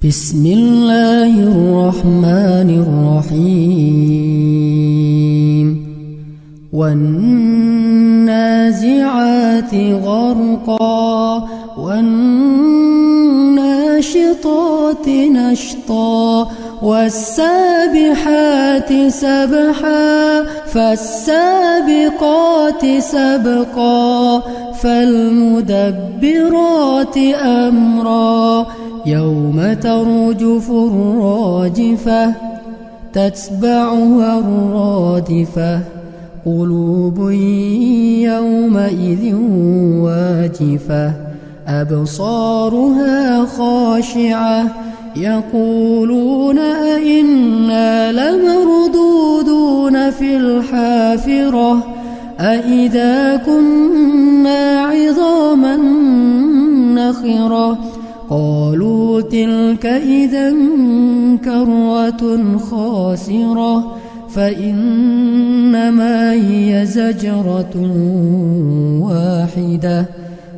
بسم الله الرحمن الرحيم والنازعات غرقا والناشطات نشطا والسابحات سبحا فالسابقات سبقا فالمدبرات أمرا يوم ترجف الراجفة تتبعها الرادفة قلوب يومئذ واجفة أبصارها خاشعة يقولون أئنا لمردودون في الحافرة أئذا كنا عظاما نخرة قالوا تلك إذا كرة خاسرة فإنما هي زجرة واحدة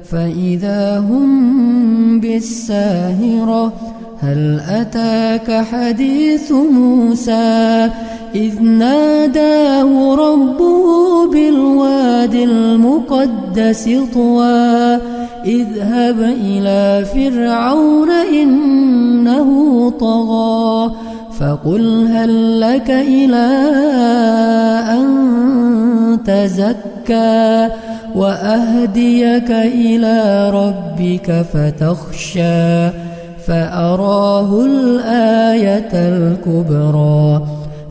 فإذا هم بالساهرة هل أتاك حديث موسى إذ ناداه ربه بالواد المقدس طوى اذهب إلى فرعون إنه طغى فقل هل لك إلى أن تزكى وأهديك إلى ربك فتخشى فأراه الآية الكبرى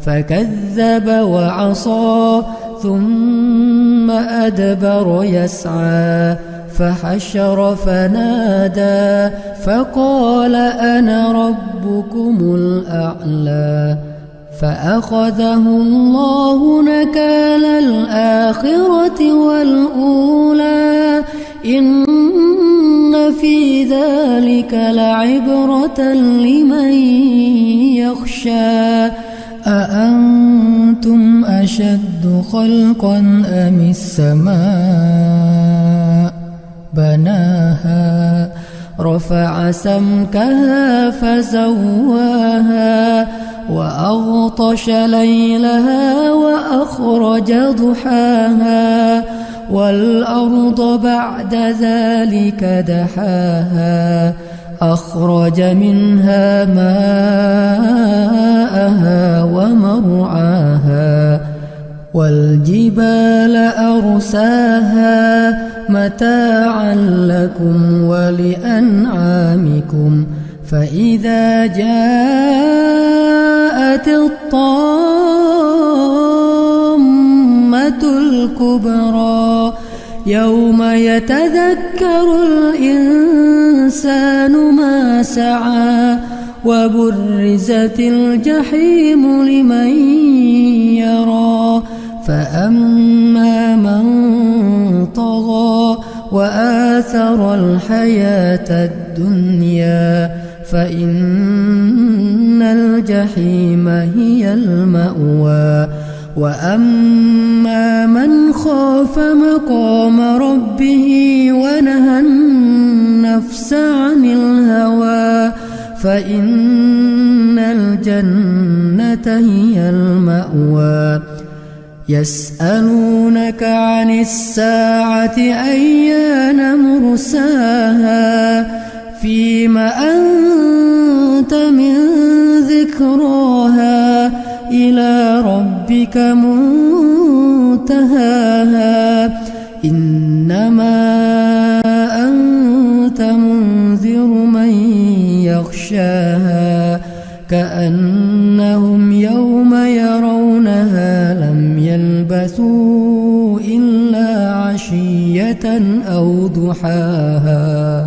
فكذب وعصى ثم أدبر يسعى فحشر فنادى فقال أنا ربكم الأعلى فأخذه الله نكال الآخرة والأولى إن في ذلك لعبرة لمن يخشى أأنتم أشد خلقا أم السماء بناها رفع سمكها فسواها وأغطش ليلها وأخرج ضحاها والأرض بعد ذلك دحاها أخرج منها ماءها ومرعاها والجبال أرساها متاعا لكم ولأنعامكم فإذا جاءت الطامة الكبرى يوم يتذكر الإنسان ما سعى وبرزت الجحيم لمن يرى فأما من طغى وآثر الحياة الدنيا فإن الجحيم هي المأوى وأما من خاف مقام ربه ونهى النفس عن الهوى فإن الجنة هي المأوى يسألونك عن الساعة أيان مرساها فيم أنت من ذكراها إلى ربك منتهاها إنما أنت منذر من يخشاها كأنهم يوم يرونها لم يلبثوا إلا عشية أو ضحاها.